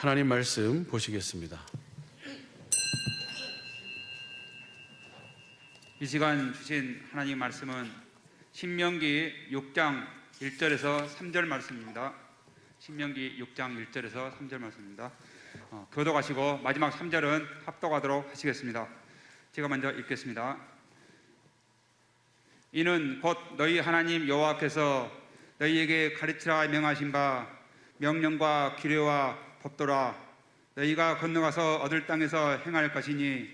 하나님 말씀 보시겠습니다. 이 시간 주신 하나님 말씀은 신명기 6장 1절에서 3절 말씀입니다. 신명기 6장 1절에서 3절 말씀입니다. 교독하시고 마지막 3절은 합독하도록 하시겠습니다. 제가 먼저 읽겠습니다. 이는 곧 너희 하나님 여호와께서 너희에게 가르치라 명하신 바 명령과 규례와 법도라 너희가 건너가서 얻을 땅에서 행할 것이니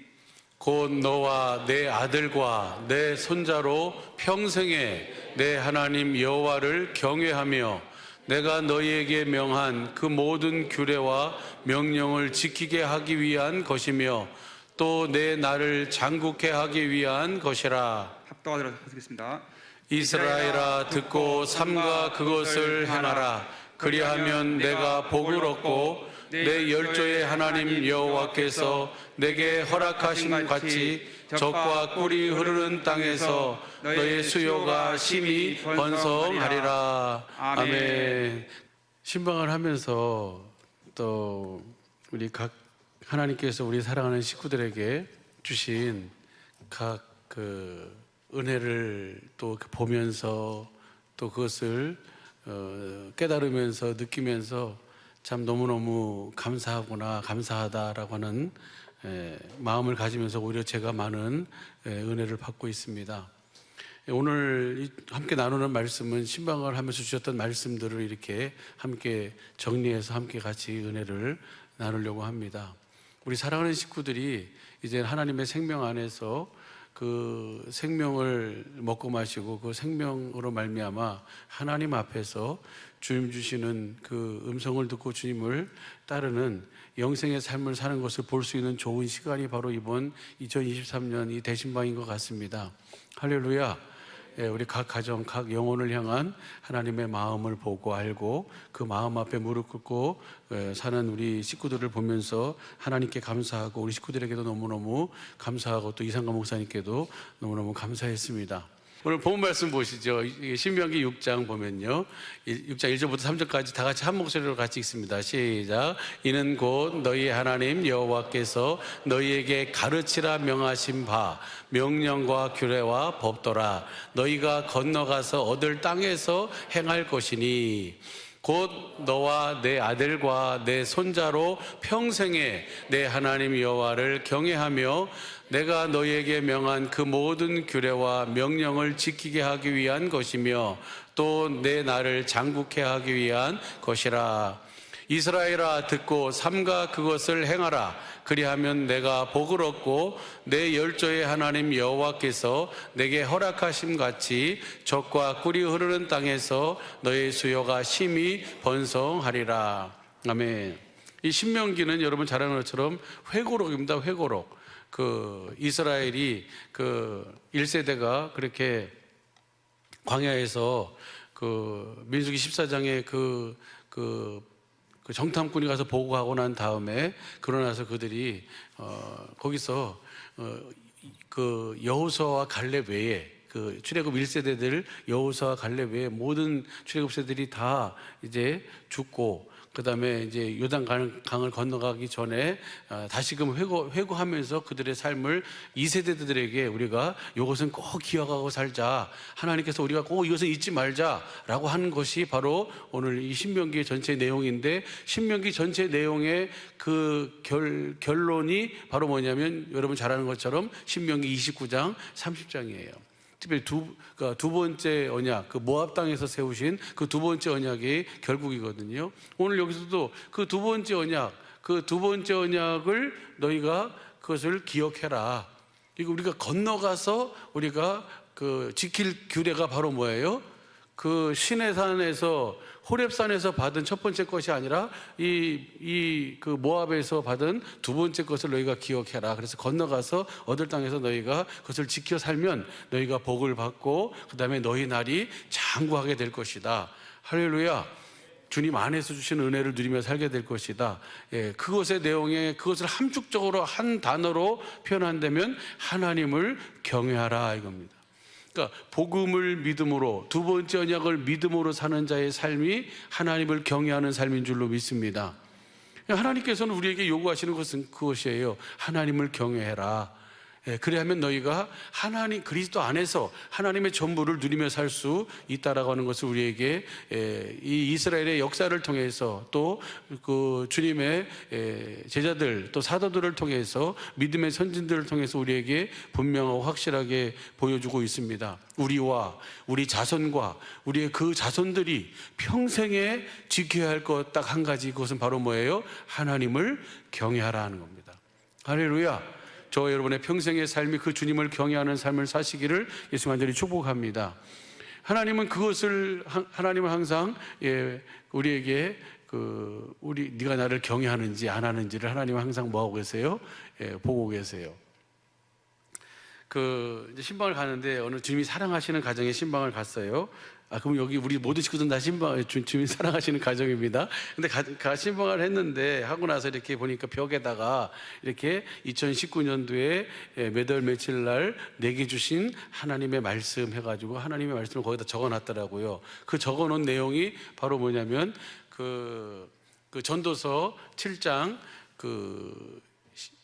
곧 너와 내 아들과 내 손자로 평생에 내 하나님 여호와를 경외하며 내가 너희에게 명한 그 모든 규례와 명령을 지키게 하기 위한 것이며 또 내 나를 장국케 하기 위한 것이라. 합독하도록 하겠습니다. 이스라엘아 듣고 삼가 그것을 행하라. 그리하면 내가 복을 얻고 내 열조의 하나님 여호와께서 내게 허락하신 같이 젖과 꿀이 흐르는 땅에서 너의 수요가 심히 번성하리라. 아멘. 신방을 하면서 또 우리 각 하나님께서 우리 사랑하는 식구들에게 주신 각 그 은혜를 또 보면서 또 그것을 깨달으면서 느끼면서 참 너무너무 감사하구나, 감사하다라고 하는 마음을 가지면서 오히려 제가 많은 은혜를 받고 있습니다. 오늘 함께 나누는 말씀은 신방을 하면서 주셨던 말씀들을 이렇게 함께 정리해서 함께 같이 은혜를 나누려고 합니다. 우리 사랑하는 식구들이 이제 하나님의 생명 안에서 그 생명을 먹고 마시고 그 생명으로 말미암아 하나님 앞에서 주님 주시는 그 음성을 듣고 주님을 따르는 영생의 삶을 사는 것을 볼 수 있는 좋은 시간이 바로 이번 2023년 이 대신방인 것 같습니다. 할렐루야. 우리 각 가정, 각 영혼을 향한 하나님의 마음을 보고 알고 그 마음 앞에 무릎 꿇고 사는 우리 식구들을 보면서 하나님께 감사하고 우리 식구들에게도 너무너무 감사하고 또 이상관 목사님께도 너무너무 감사했습니다. 오늘 본 말씀 보시죠. 신명기 6장 보면요, 6장 1절부터 3절까지 다 같이 한 목소리로 같이 읽습니다. 시작. 이는 곧 너희 하나님 여호와께서 너희에게 가르치라 명하신 바 명령과 규례와 법도라 너희가 건너가서 얻을 땅에서 행할 것이니 곧 너와 내 아들과 내 손자로 평생에 내 하나님 여호와를 경외하며 내가 너희에게 명한 그 모든 규례와 명령을 지키게 하기 위한 것이며 또 내 나를 장국케 하기 위한 것이라. 이스라엘아 듣고 삼가 그것을 행하라. 그리하면 내가 복을 얻고 내 열조의 하나님 여호와께서 내게 허락하심 같이 젖과 꿀이 흐르는 땅에서 너의 수요가 심히 번성하리라. 아멘. 이 신명기는 여러분 잘 아는 것처럼 회고록입니다. 회고록. 그 이스라엘이 그 1세대가 그렇게 광야에서 그 민수기 14장에 그 정탐꾼이 가서 보고하고 난 다음에 그러고 나서 그들이 거기서 그 여호수아와 갈렙 외에 그 출애굽 1세대들 여호수아와 갈렙 외에 모든 출애굽 세들이 다 이제 죽고 그 다음에 이제 요단 강을 건너가기 전에 다시금 회고하면서 그들의 삶을 2세대들에게 우리가 이것은 꼭 기억하고 살자. 하나님께서 우리가 꼭 이것은 잊지 말자라고 하는 것이 바로 오늘 이 신명기 전체 내용인데 그신명기 전체 내용의 그 결론이 바로 뭐냐면 여러분 잘 아는 것처럼 신명기 29장 30장이에요. 특별히 두 번째 언약, 그 모압 땅에서 세우신 그 두 번째 언약이 결국이거든요. 오늘 여기서도 그 두 번째 언약을 너희가 그것을 기억해라. 이거 우리가 건너가서 우리가 그 지킬 규례가 바로 뭐예요? 그 시내산에서 호렙산에서 받은 첫 번째 것이 아니라 그 모압에서 받은 두 번째 것을 너희가 기억해라. 그래서 건너가서 얻을 땅에서 너희가 그것을 지켜 살면 너희가 복을 받고 그 다음에 너희 날이 장구하게 될 것이다. 할렐루야. 주님 안에서 주신 은혜를 누리며 살게 될 것이다. 그것의 내용에 그것을 함축적으로 한 단어로 표현한다면 하나님을 경외하라 이겁니다. 그러니까 복음을 믿음으로 두 번째 언약을 믿음으로 사는 자의 삶이 하나님을 경외하는 삶인 줄로 믿습니다. 하나님께서는 우리에게 요구하시는 것은 그것이에요. 하나님을 경외해라. 그래야면 너희가 하나님 그리스도 안에서 하나님의 전부를 누리며 살 수 있다라고 하는 것을 우리에게 이 이스라엘의 역사를 통해서 또 그 주님의 제자들 또 사도들을 통해서 믿음의 선진들을 통해서 우리에게 분명하고 확실하게 보여주고 있습니다. 우리와 우리 자손과 우리의 그 자손들이 평생에 지켜야 할 것 딱 한 가지, 그것은 바로 뭐예요? 하나님을 경외하라 하는 겁니다. 할렐루야. 저 여러분의 평생의 삶이 그 주님을 경외하는 삶을 사시기를 예수 간절히 축복합니다. 하나님은 그것을 하나님은 항상 우리에게 네가 나를 경외하는지 안 하는지를 하나님은 항상 뭐하고 계세요? 보고 계세요. 이제 신방을 가는데 어느 주님이 사랑하시는 가정에 신방을 갔어요. 그럼 여기 우리 모든 식구들 다 주님 사랑하시는 가정입니다. 근데 신방을 했는데 하고 나서 이렇게 보니까 벽에다가 이렇게 2019년도에 몇 월 며칠 날 내게 주신 하나님의 말씀 해가지고 하나님의 말씀을 거기다 적어놨더라고요. 그 적어놓은 내용이 바로 뭐냐면 그 전도서 7장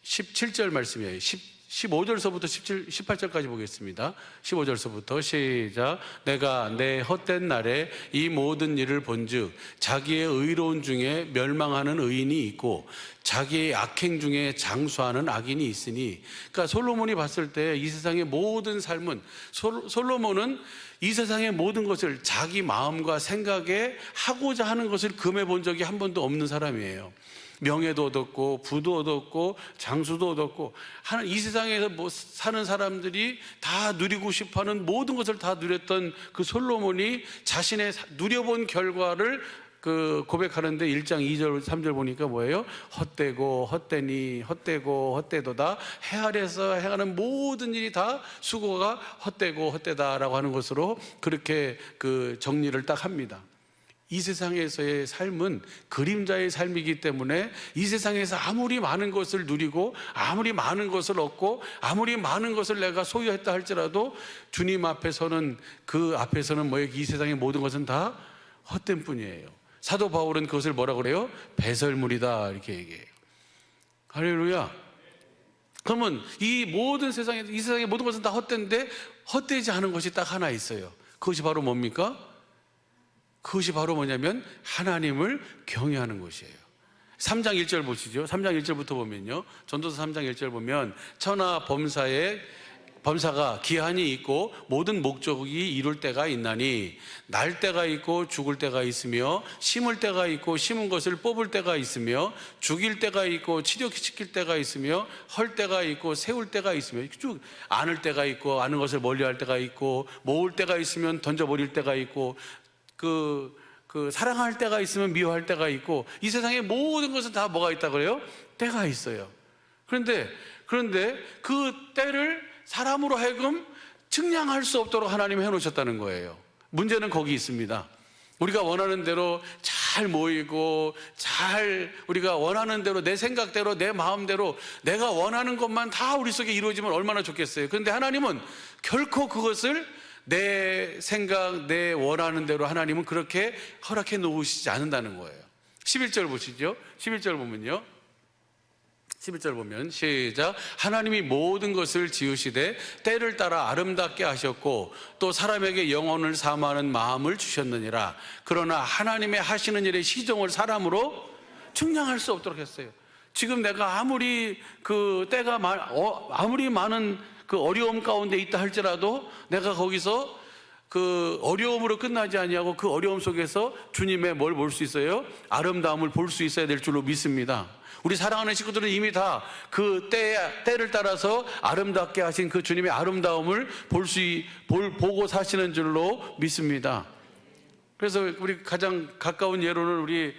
17절 말씀이에요. 15절서부터 18절까지 보겠습니다. 15절서부터 시작. 내가 내 헛된 날에 이 모든 일을 본즉 자기의 의로운 중에 멸망하는 의인이 있고 자기의 악행 중에 장수하는 악인이 있으니. 그러니까 솔로몬이 봤을 때 이 세상의 모든 삶은 솔로몬은 이 세상의 모든 것을 자기 마음과 생각에 하고자 하는 것을 금해 본 적이 한 번도 없는 사람이에요. 명예도 얻었고 부도 얻었고 장수도 얻었고 이 세상에서 사는 사람들이 다 누리고 싶어하는 모든 것을 다 누렸던 그 솔로몬이 자신의 누려본 결과를 고백하는데 1장 2절 3절 보니까 뭐예요? 헛되고 헛되니 헛되고 헛되도다. 해 아래서 행하는 모든 일이 다 수고가 헛되고 헛되다라고 하는 것으로 그렇게 정리를 딱 합니다. 이 세상에서의 삶은 그림자의 삶이기 때문에 이 세상에서 아무리 많은 것을 누리고 아무리 많은 것을 얻고 아무리 많은 것을 내가 소유했다 할지라도 주님 앞에서는 뭐예요? 이 세상의 모든 것은 다 헛된 뿐이에요. 사도 바울은 그것을 뭐라고 그래요? 배설물이다 이렇게 얘기해요. 할렐루야. 그러면 이 세상의 모든 것은 다 헛된데 헛되지 않은 것이 딱 하나 있어요. 그것이 바로 뭡니까? 그것이 바로 뭐냐면 하나님을 경외하는 것이에요. 3장 1절 보시죠. 3장 1절부터 보면요, 전도서 3장 1절 보면 천하 범사가 기한이 있고 모든 목적이 이룰 때가 있나니 날 때가 있고 죽을 때가 있으며 심을 때가 있고 심은 것을 뽑을 때가 있으며 죽일 때가 있고 치료시킬 때가 있으며 헐 때가 있고 세울 때가 있으며 쭉 안을 때가 있고 아는 것을 멀리할 때가 있고 모을 때가 있으면 던져버릴 때가 있고 사랑할 때가 있으면 미워할 때가 있고 이 세상의 모든 것은 다 뭐가 있다 그래요? 때가 있어요. 그런데 그 때를 사람으로 하여금 측량할 수 없도록 하나님이 해놓으셨다는 거예요. 문제는 거기 있습니다. 우리가 원하는 대로 잘 모이고 우리가 원하는 대로 내 생각대로 내 마음대로 내가 원하는 것만 다 우리 속에 이루어지면 얼마나 좋겠어요. 그런데 하나님은 결코 그것을 내 생각, 내 원하는 대로 하나님은 그렇게 허락해 놓으시지 않는다는 거예요. 11절 보시죠. 11절 보면 시작. 하나님이 모든 것을 지으시되 때를 따라 아름답게 하셨고 또 사람에게 영혼을 사모하는 마음을 주셨느니라. 그러나 하나님의 하시는 일의 시종을 사람으로 측량할 수 없도록 했어요. 지금 내가 아무리 아무리 많은 어려움 가운데 있다 할지라도 내가 거기서 어려움으로 끝나지 아니하고 그 어려움 속에서 주님의 뭘 볼 수 있어요? 아름다움을 볼 수 있어야 될 줄로 믿습니다. 우리 사랑하는 식구들은 이미 다 그 때를 따라서 아름답게 하신 그 주님의 아름다움을 보고 사시는 줄로 믿습니다. 그래서 우리 가장 가까운 예로는 우리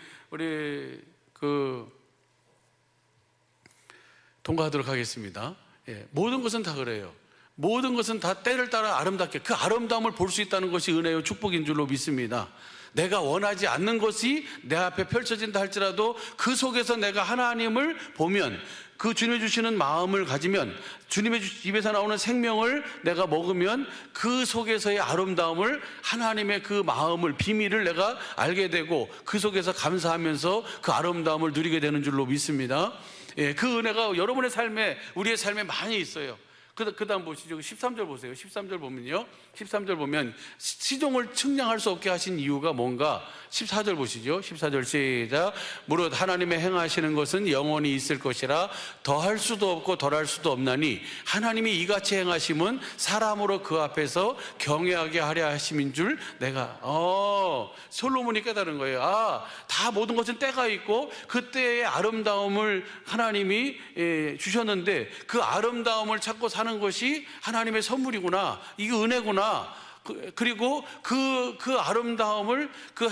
통과하도록 하겠습니다. 모든 것은 다 그래요. 모든 것은 다 때를 따라 아름답게 그 아름다움을 볼 수 있다는 것이 은혜요 축복인 줄로 믿습니다. 내가 원하지 않는 것이 내 앞에 펼쳐진다 할지라도 그 속에서 내가 하나님을 보면, 그 주님이 주시는 마음을 가지면, 주님의 입에서 나오는 생명을 내가 먹으면 그 속에서의 아름다움을, 하나님의 그 마음을, 비밀을 내가 알게 되고 그 속에서 감사하면서 그 아름다움을 누리게 되는 줄로 믿습니다. 예, 그 은혜가 여러분의 삶에, 우리의 삶에 많이 있어요. 그 다음 보시죠. 13절 보세요. 13절 보면요, 13절 보면 시종을 측량할 수 없게 하신 이유가 뭔가. 14절 보시죠. 14절 시작. 무릇 하나님의 행하시는 것은 영원히 있을 것이라 더할 수도 없고 덜할 수도 없나니 하나님이 이같이 행하심은 사람으로 그 앞에서 경외하게 하려 하심인 줄 내가. 솔로몬이 깨달은 거예요. 다 모든 것은 때가 있고 그 때의 아름다움을 하나님이 주셨는데 그 아름다움을 찾고 사는 것이 하나님의 선물이구나, 이게 은혜구나. 그리고 그 아름다움을, 그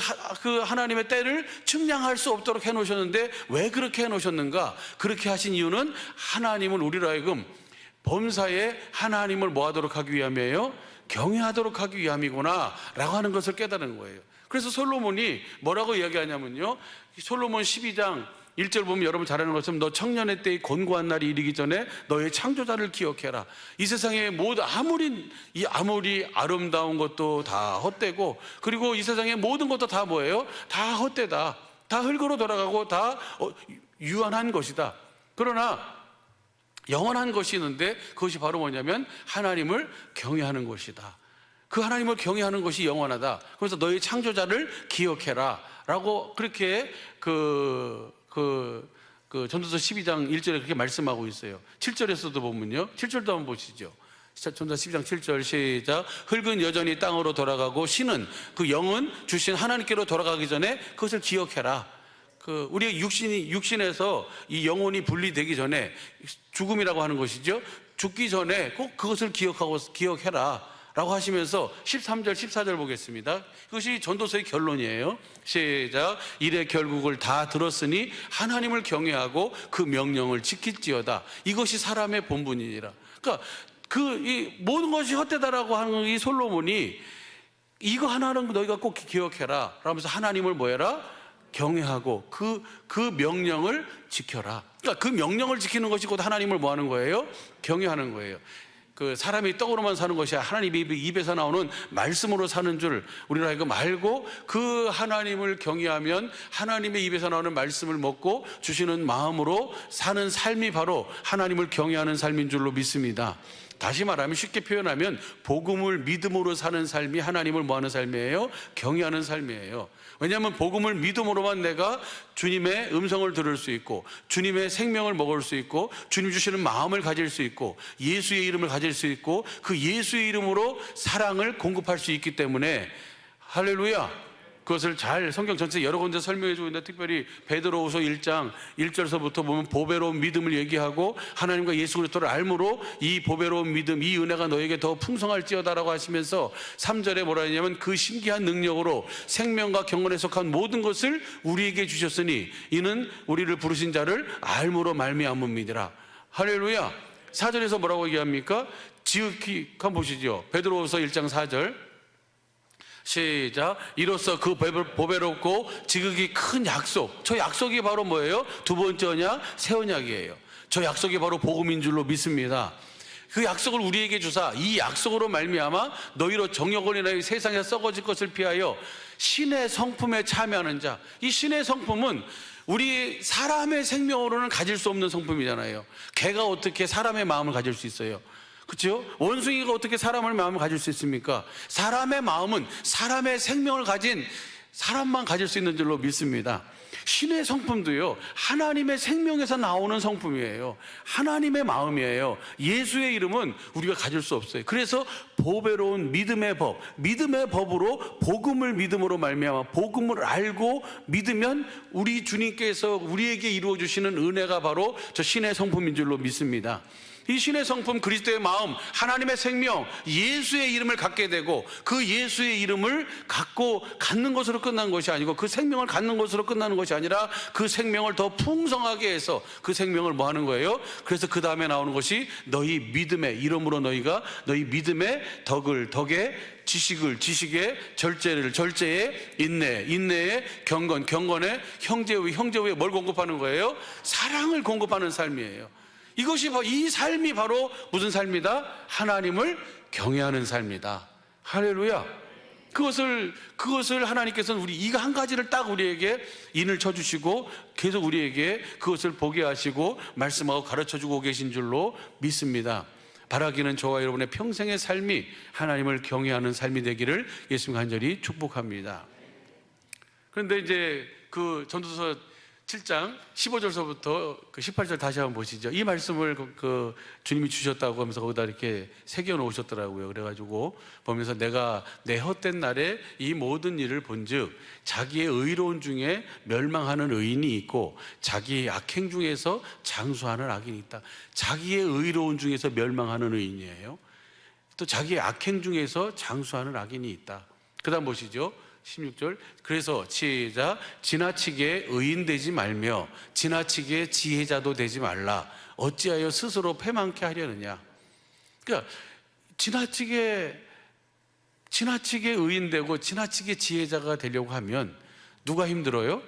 하나님의 때를 측량할 수 없도록 해놓으셨는데 왜 그렇게 해놓으셨는가? 그렇게 하신 이유는 하나님은 우리로 하여금 범사에 하나님을 뭐하도록 하기 위함이에요? 경외하도록 하기 위함이구나 라고 하는 것을 깨달은 거예요. 그래서 솔로몬이 뭐라고 이야기하냐면요, 솔로몬 12장 1절 보면 여러분 잘 아는 것처럼 너 청년의 때의 곤고한 날이 이르기 전에 너의 창조자를 기억해라. 이 세상에 아무리 아름다운 것도 다 헛되고, 그리고 이 세상의 모든 것도 다 뭐예요? 다 헛되다. 다 흙으로 돌아가고 다 유한한 것이다. 그러나 영원한 것이 있는데 그것이 바로 뭐냐면 하나님을 경외하는 것이다. 그 하나님을 경외하는 것이 영원하다. 그래서 너의 창조자를 기억해라 라고 그렇게 전도서 12장 1절에 그렇게 말씀하고 있어요. 7절에서도 보면요, 7절도 한번 보시죠. 전도서 12장 7절 시작. 흙은 여전히 땅으로 돌아가고 신은, 그 영은 주신 하나님께로 돌아가기 전에 그것을 기억해라. 우리의 육신에서 이 영혼이 분리되기 전에, 죽음이라고 하는 것이죠, 죽기 전에 꼭 그것을 기억해라 라고 하시면서 13절 14절 보겠습니다. 그것이 전도서의 결론이에요. 시작. 이래 결국을 다 들었으니 하나님을 경외하고 그 명령을 지킬지어다. 이것이 사람의 본분이니라. 그러니까 이 모든 것이 헛되다라고 하는 이 솔로몬이 이거 하나는 너희가 꼭 기억해라 라면서 하나님을 뭐해라? 경외하고 그 명령을 지켜라. 그러니까 그 명령을 지키는 것이 곧 하나님을 뭐 하는 거예요? 경외하는 거예요. 사람이 떡으로만 사는 것이 하나님의 입에서 나오는 말씀으로 사는 줄 우리로 하여금 알고, 그 하나님을 경외하면 하나님의 입에서 나오는 말씀을 먹고 주시는 마음으로 사는 삶이 바로 하나님을 경외하는 삶인 줄로 믿습니다. 다시 말하면, 쉽게 표현하면 복음을 믿음으로 사는 삶이 하나님을 뭐하는 삶이에요? 경외하는 삶이에요. 왜냐하면 복음을 믿음으로만 내가 주님의 음성을 들을 수 있고, 주님의 생명을 먹을 수 있고, 주님 주시는 마음을 가질 수 있고, 예수의 이름을 가질 수 있고, 그 예수의 이름으로 사랑을 공급할 수 있기 때문에, 할렐루야, 그것을 잘 성경 전체 여러 군데 설명해 주고 있는데, 특별히 베드로후서 1장 1절서부터 보면 보배로운 믿음을 얘기하고 하나님과 예수 그리스도를 알므로 이 보배로운 믿음, 이 은혜가 너에게 더 풍성할지어다라고 하시면서 3절에 뭐라 했냐면, 그 신기한 능력으로 생명과 경건에 속한 모든 것을 우리에게 주셨으니 이는 우리를 부르신 자를 알므로 말미암음이니라. 할렐루야. 4절에서 뭐라고 얘기합니까? 지극히, 한번 보시죠. 베드로후서 1장 4절 시작. 이로써 그 보배롭고 지극히 큰 약속, 저 약속이 바로 뭐예요? 두 번째 언약, 새 언약이에요. 저 약속이 바로 복음인 줄로 믿습니다. 그 약속을 우리에게 주사 이 약속으로 말미암아 너희로 정욕원이나 세상에 썩어질 것을 피하여 신의 성품에 참여하는 자. 이 신의 성품은 우리 사람의 생명으로는 가질 수 없는 성품이잖아요. 개가 어떻게 사람의 마음을 가질 수 있어요? 그렇죠? 원숭이가 어떻게 사람의 마음을 가질 수 있습니까? 사람의 마음은 사람의 생명을 가진 사람만 가질 수 있는 줄로 믿습니다. 신의 성품도요, 하나님의 생명에서 나오는 성품이에요. 하나님의 마음이에요. 예수의 이름은 우리가 가질 수 없어요. 그래서 보배로운 믿음의 법, 믿음의 법으로 복음을 믿음으로 말미암아 복음을 알고 믿으면 우리 주님께서 우리에게 이루어 주시는 은혜가 바로 저 신의 성품인 줄로 믿습니다. 이 신의 성품 그리스도의 마음, 하나님의 생명, 예수의 이름을 갖게 되고 그 예수의 이름을 갖는 것으로 끝난 것이 아니고 그 생명을 갖는 것으로 끝나는 것이 아니라 그 생명을 더 풍성하게 해서 그 생명을 뭐 하는 거예요? 그래서 그 다음에 나오는 것이 너희 믿음의 이름으로 너희가 너희 믿음의 덕에 지식의 절제에 인내에 경건에 형제 후에 뭘 공급하는 거예요? 사랑을 공급하는 삶이에요. 이 삶이 바로 무슨 삶이다? 하나님을 경외하는 삶이다. 할렐루야. 그것을 하나님께서는 이거 한 가지를 딱 우리에게 인을 쳐주시고 계속 우리에게 그것을 보게 하시고 말씀하고 가르쳐주고 계신 줄로 믿습니다. 바라기는 저와 여러분의 평생의 삶이 하나님을 경외하는 삶이 되기를 예수님 간절히 축복합니다. 그런데 이제 그 전도서 7장 15절서부터 그 18절 다시 한번 보시죠. 이 말씀을 주님이 주셨다고 하면서 거기다 이렇게 새겨 놓으셨더라고요. 그래가지고 보면서 내가 내 헛된 날에 이 모든 일을 본즉 자기의 의로운 중에 멸망하는 의인이 있고 자기의 악행 중에서 장수하는 악인이 있다. 자기의 의로운 중에서 멸망하는 의인이에요. 또 자기의 악행 중에서 장수하는 악인이 있다. 그 다음 보시죠. 16절. 그래서 시작. 지나치게 의인 되지 말며 지나치게 지혜자도 되지 말라. 어찌하여 스스로 패망케 하려느냐. 그러니까 지나치게 의인 되고 지나치게 지혜자가 되려고 하면 누가 힘들어요?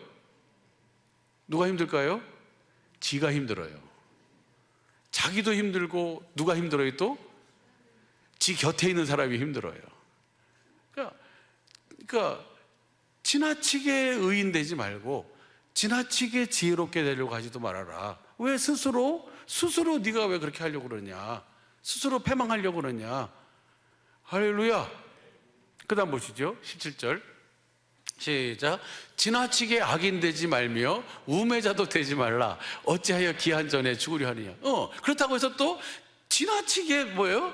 누가 힘들까요? 지가 힘들어요. 자기도 힘들고 누가 힘들어요? 또 지 곁에 있는 사람이 힘들어요. 그러니까 지나치게 의인 되지 말고 지나치게 지혜롭게 되려고 하지도 말아라. 왜 스스로 네가 왜 그렇게 하려고 그러냐? 스스로 패망하려고 그러냐? 할렐루야. 그 다음 보시죠. 17절 시작. 지나치게 악인 되지 말며 우매자도 되지 말라. 어찌하여 기한 전에 죽으려 하느냐. 그렇다고 해서 또 지나치게 뭐예요?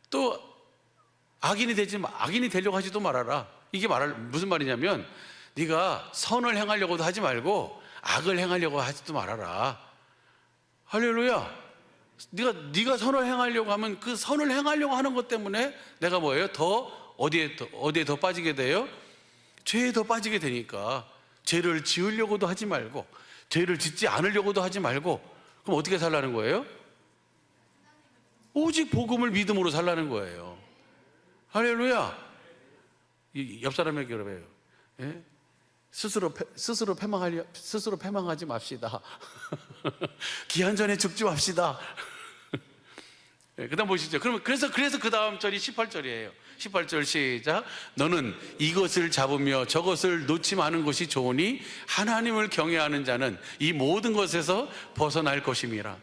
또 악인이 되려고 하지도 말아라. 이게 무슨 말이냐면 네가 선을 행하려고도 하지 말고 악을 행하려고 하지도 말아라. 할렐루야. 네가 선을 행하려고 하면 그 선을 행하려고 하는 것 때문에 내가 뭐예요? 어디에 더 빠지게 돼요? 죄에 더 빠지게 되니까 죄를 지으려고도 하지 말고 죄를 짓지 않으려고도 하지 말고 그럼 어떻게 살라는 거예요? 오직 복음을 믿음으로 살라는 거예요. 할렐루야. 옆 사람에게 그러래요. 예? 스스로 패망하지 맙시다. 기한 전에 죽지 맙시다. 예, 그다음 보시죠. 그래서 그 다음 절이 18절이에요. 18절 시작. 너는 이것을 잡으며 저것을 놓지 마는 것이 좋으니 하나님을 경외하는 자는 이 모든 것에서 벗어날 것임이라.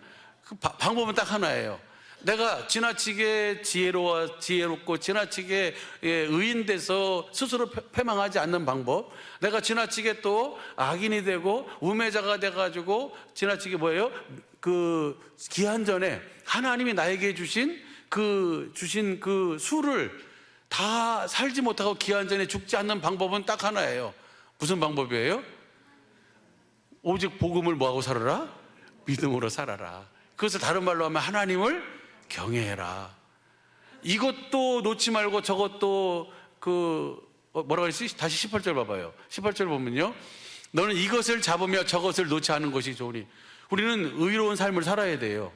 그 방법은 딱 하나예요. 내가 지나치게 지혜롭고 지나치게 의인돼서 스스로 패망하지 않는 방법, 내가 지나치게 또 악인이 되고 우매자가 돼가지고 지나치게 뭐예요? 그 기한 전에 하나님이 나에게 주신 그 수를 다 살지 못하고 기한 전에 죽지 않는 방법은 딱 하나예요. 무슨 방법이에요? 오직 복음을 뭐하고 살아라? 믿음으로 살아라. 그것을 다른 말로 하면 하나님을 경외해라. 이것도 놓지 말고 저것도 뭐라고 했지? 다시 18절 봐봐요. 18절 보면요. 너는 이것을 잡으며 저것을 놓지 않은 것이 좋으니. 우리는 의로운 삶을 살아야 돼요.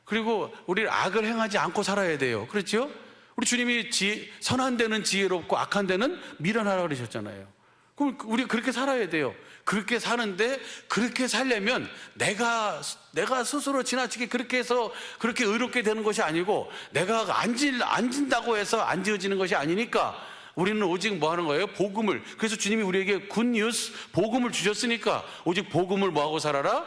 그리고 우리는 악을 행하지 않고 살아야 돼요. 그렇죠? 우리 주님이 선한 데는 지혜롭고 악한 데는 미련하라 그러셨잖아요. 그럼 우리 그렇게 살아야 돼요. 그렇게 사는데 그렇게 살려면 내가 스스로 지나치게 그렇게 해서 그렇게 의롭게 되는 것이 아니고 내가 앉은다고 해서 안 지어지는 것이 아니니까 우리는 오직 뭐 하는 거예요? 복음을. 그래서 주님이 우리에게 굿뉴스 복음을 주셨으니까 오직 복음을 뭐하고 살아라?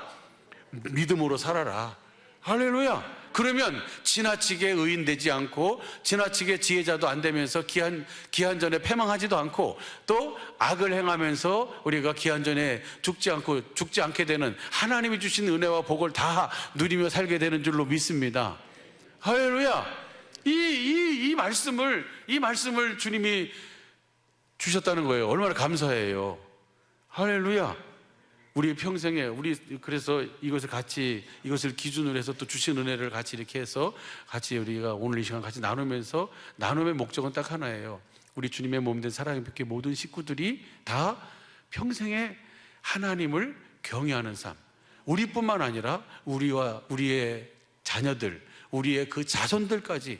믿음으로 살아라. 할렐루야. 그러면 지나치게 의인되지 않고 지나치게 지혜자도 안 되면서 기한 전에 패망하지도 않고 또 악을 행하면서 우리가 기한 전에 죽지 않게 되는 하나님이 주신 은혜와 복을 다 누리며 살게 되는 줄로 믿습니다. 할렐루야. 이 말씀을 주님이 주셨다는 거예요. 얼마나 감사해요. 할렐루야. 우리 평생에 우리 그래서 이것을 기준으로 해서 또 주신 은혜를 같이 이렇게 해서 같이 우리가 오늘 이 시간 같이 나누면서 나눔의 목적은 딱 하나예요. 우리 주님의 몸된 사랑의 교회 모든 식구들이 다 평생에 하나님을 경외하는 삶, 우리뿐만 아니라 우리와 우리의 자녀들, 우리의 그 자손들까지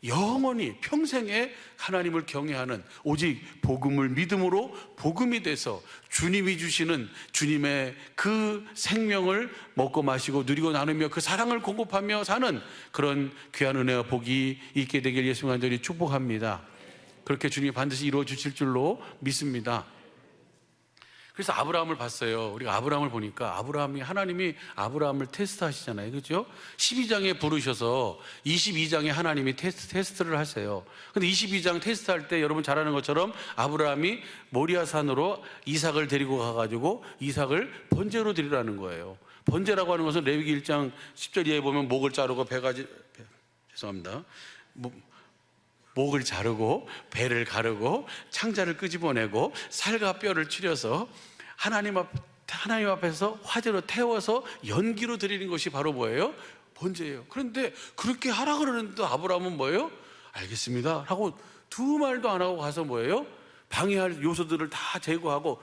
영원히 평생에 하나님을 경외하는 오직 복음을 믿음으로 복음이 돼서 주님이 주시는 주님의 그 생명을 먹고 마시고 누리고 나누며 그 사랑을 공급하며 사는 그런 귀한 은혜와 복이 있게 되길 예수님 간절히 축복합니다. 그렇게 주님이 반드시 이루어 주실 줄로 믿습니다. 그래서 아브라함을 봤어요. 우리가 아브라함을 보니까 하나님이 아브라함을 테스트하시잖아요. 그렇죠? 12장에 부르셔서 22장에 하나님이 테스트를 하세요. 근데 22장 테스트할 때 여러분 잘 아는 것처럼 아브라함이 모리아산으로 이삭을 데리고 가가지고 이삭을 번제로 드리라는 거예요. 번제라고 하는 것은 레위기 1장 10절 이하에 보면 목을 자르고 목을 자르고 배를 가르고 창자를 끄집어내고 살과 뼈를 추려서 하나님 앞에서 화제로 태워서 연기로 드리는 것이 바로 뭐예요? 번제예요. 그런데 그렇게 하라 그러는데 아브라함은 뭐예요? 알겠습니다 하고 두 말도 안 하고 가서 뭐예요? 방해할 요소들을 다 제거하고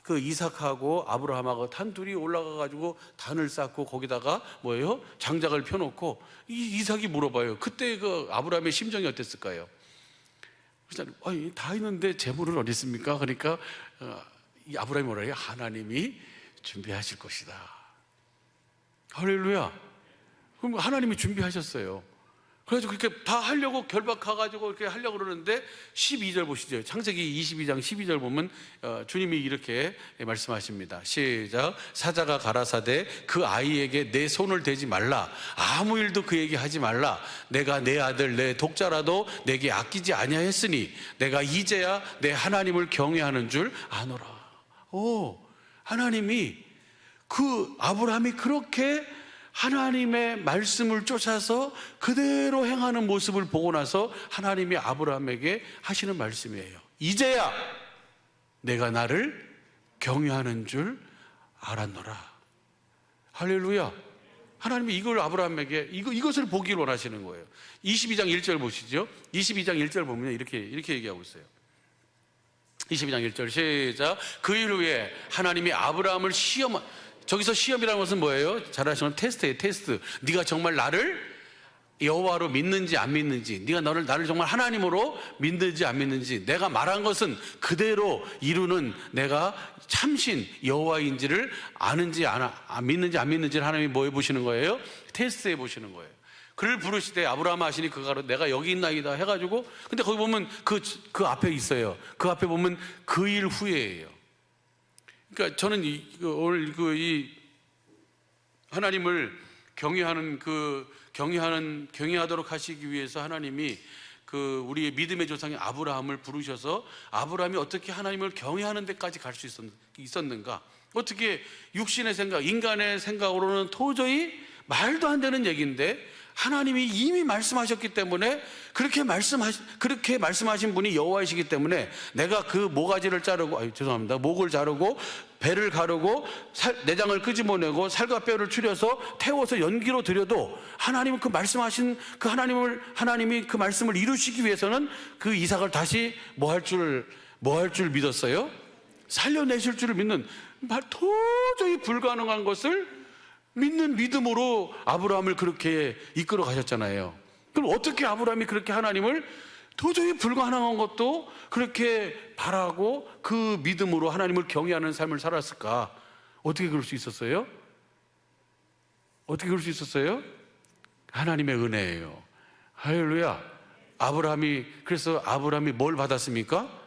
그 이삭하고 아브라함하고 단둘이 올라가 가지고 단을 쌓고 거기다가 뭐예요? 장작을 펴놓고 이삭이 물어봐요. 그때 그 아브라함의 심정이 어땠을까요? 그래서 다 있는데 재물은 어디 있습니까? 그러니까 이 아브라함이 뭐라 해요? 하나님이 준비하실 것이다. 할렐루야. 그럼 하나님이 준비하셨어요. 그래서 그렇게 다 하려고 결박해가지고 이렇게 하려고 그러는데 12절 보시죠. 창세기 22장 12절 보면 주님이 이렇게 말씀하십니다. 시작. 사자가 가라사대 그 아이에게 내 손을 대지 말라. 아무 일도 그에게 하지 말라. 내가 내 아들 내 독자라도 내게 아끼지 아니하였으니 내가 이제야 내 하나님을 경외하는 줄 아노라. 하나님이 아브라함이 그렇게 하나님의 말씀을 쫓아서 그대로 행하는 모습을 보고 나서 하나님이 아브라함에게 하시는 말씀이에요. 이제야 내가 나를 경외하는 줄 알았노라. 할렐루야. 하나님이 이걸 아브라함에게 이것을 보기를 원하시는 거예요. 22장 1절 보시죠. 22장 1절 보면 이렇게 얘기하고 있어요. 22장 1절 시작. 그 일 후에 하나님이 아브라함을 저기서 시험이라는 것은 뭐예요? 잘 아시는 테스트예요. 테스트. 네가 정말 나를 여호와로 믿는지 안 믿는지, 네가 나를 정말 하나님으로 믿는지 안 믿는지, 내가 말한 것은 그대로 이루는 내가 참신 여호와인지를 아는지 믿는지 안 믿는지를 하나님이 뭐 해보시는 거예요? 테스트해 보시는 거예요. 그를 부르시되 아브라함 하시니 그가 내가 여기 있나이다 해가지고, 근데 거기 보면 그 앞에 있어요. 그 앞에 보면 그 일 후에예요. 그러니까 저는 오늘 이 하나님을 경외하도록 하시기 위해서 하나님이 우리의 믿음의 조상인 아브라함을 부르셔서 아브라함이 어떻게 하나님을 경외하는 데까지 갈 수 있었는가? 어떻게 육신의 생각, 인간의 생각으로는 도저히 말도 안 되는 얘기인데 하나님이 이미 말씀하셨기 때문에 그렇게 말씀하신 분이 여호와이시기 때문에 내가 그 모가지를 자르고 목을 자르고 배를 가르고 내장을 끄집어내고 살과 뼈를 추려서 태워서 연기로 드려도 하나님은 하나님이 그 말씀을 이루시기 위해서는 그 이삭을 다시 뭐 할 줄 믿었어요? 살려내실 줄을 믿는, 도저히 불가능한 것을 믿는 믿음으로 아브라함을 그렇게 이끌어 가셨잖아요. 그럼 어떻게 아브라함이 그렇게 하나님을 도저히 불가능한 것도 그렇게 바라고 그 믿음으로 하나님을 경외하는 삶을 살았을까? 어떻게 그럴 수 있었어요? 하나님의 은혜예요. 할렐루야. 그래서 아브라함이 뭘 받았습니까?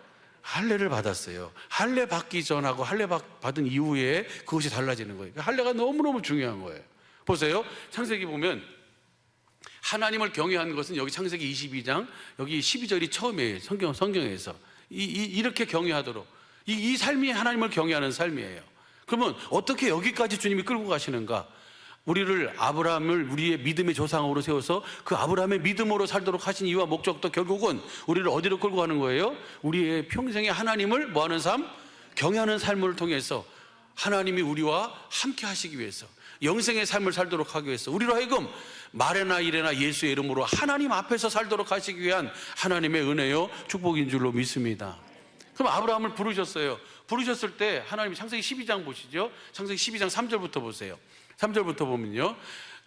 할례를 받았어요. 할례 받기 전하고 할례 받은 이후에 그것이 달라지는 거예요. 할례가 너무너무 중요한 거예요. 보세요. 창세기 보면 하나님을 경외하는 것은 여기 창세기 22장 여기 12절이 처음이에요. 성경에서 이렇게 경외하도록 이 삶이 하나님을 경외하는 삶이에요. 그러면 어떻게 여기까지 주님이 끌고 가시는가? 아브라함을 우리의 믿음의 조상으로 세워서 그 아브라함의 믿음으로 살도록 하신 이유와 목적도 결국은 우리를 어디로 끌고 가는 거예요? 우리의 평생에 하나님을 뭐하는 삶? 경외하는 삶을 통해서 하나님이 우리와 함께 하시기 위해서, 영생의 삶을 살도록 하기 위해서, 우리로 하여금 말에나 일에나 예수의 이름으로 하나님 앞에서 살도록 하시기 위한 하나님의 은혜요 축복인 줄로 믿습니다. 그럼 아브라함을 부르셨어요. 부르셨을 때 하나님이 창세기 12장 보시죠. 창세기 12장 3절부터 보세요. 3절부터 보면요,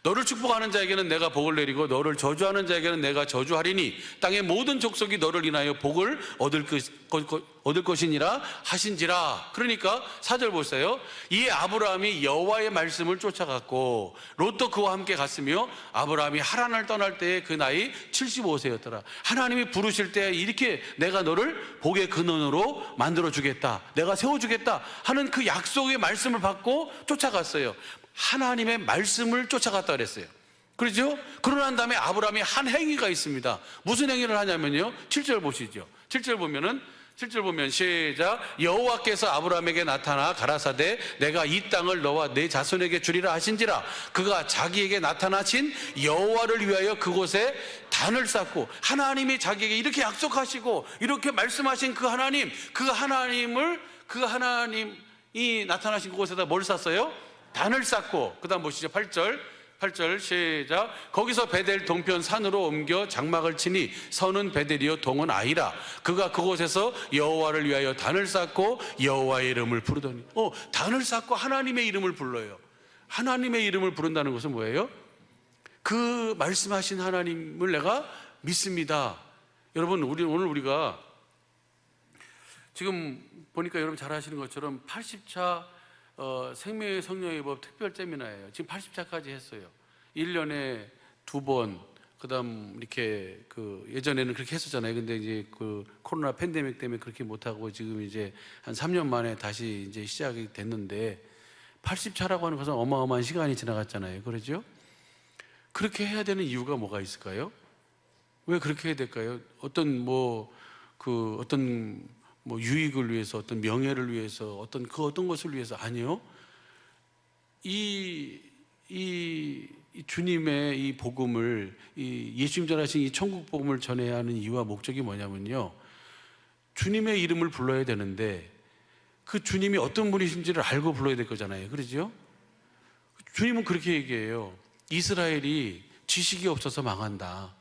너를 축복하는 자에게는 내가 복을 내리고 너를 저주하는 자에게는 내가 저주하리니 땅의 모든 족속이 너를 인하여 복을 얻을 것이니라 하신지라. 그러니까 4절 보세요. 이에 아브라함이 여호와의 말씀을 쫓아갔고 롯도 그와 함께 갔으며 아브라함이 하란을 떠날 때에 그 나이 75세였더라. 하나님이 부르실 때 이렇게 내가 너를 복의 근원으로 만들어주겠다, 내가 세워주겠다 하는 그 약속의 말씀을 받고 쫓아갔어요. 하나님의 말씀을 쫓아갔다 그랬어요. 그렇죠? 그러고 난 다음에 아브라함이 한 행위가 있습니다. 무슨 행위를 하냐면요, 7절 보시죠. 7절 보면 시작. 여호와께서 아브라함에게 나타나 가라사대 내가 이 땅을 너와 내 자손에게 주리라 하신지라. 그가 자기에게 나타나신 여호와를 위하여 그곳에 단을 쌓고, 하나님이 자기에게 이렇게 약속하시고 이렇게 말씀하신 그 하나님이 나타나신 그곳에다 뭘 쌓았어요? 단을 쌓고, 그 다음 보시죠. 8절 시작. 거기서 베델 동편 산으로 옮겨 장막을 치니 선은 베델이요 동은 아이라. 그가 그곳에서 여호와를 위하여 단을 쌓고 여호와의 이름을 부르더니, 단을 쌓고 하나님의 이름을 불러요. 하나님의 이름을 부른다는 것은 뭐예요? 그 말씀하신 하나님을 내가 믿습니다. 여러분, 오늘 우리가 지금 보니까 여러분 잘 아시는 것처럼 80차 생명의 성령의 법 특별 세미나예요. 지금 80차까지 했어요. 1년에 2번. 그다음 이렇게 예전에는 그렇게 했었잖아요. 근데 이제 그 코로나 팬데믹 때문에 그렇게 못 하고 지금 이제 한 3년 만에 다시 이제 시작이 됐는데, 80차라고 하는 것은 어마어마한 시간이 지나갔잖아요. 그렇죠? 그렇게 해야 되는 이유가 뭐가 있을까요? 왜 그렇게 해야 될까요? 어떤 유익을 위해서, 어떤 명예를 위해서, 어떤 것을 위해서? 아니요. 이 주님의 이 복음을, 예수님 전하신 이 천국 복음을 전해야 하는 이유와 목적이 뭐냐면요, 주님의 이름을 불러야 되는데 그 주님이 어떤 분이신지를 알고 불러야 될 거잖아요. 그렇죠? 주님은 그렇게 얘기해요. 이스라엘이 지식이 없어서 망한다.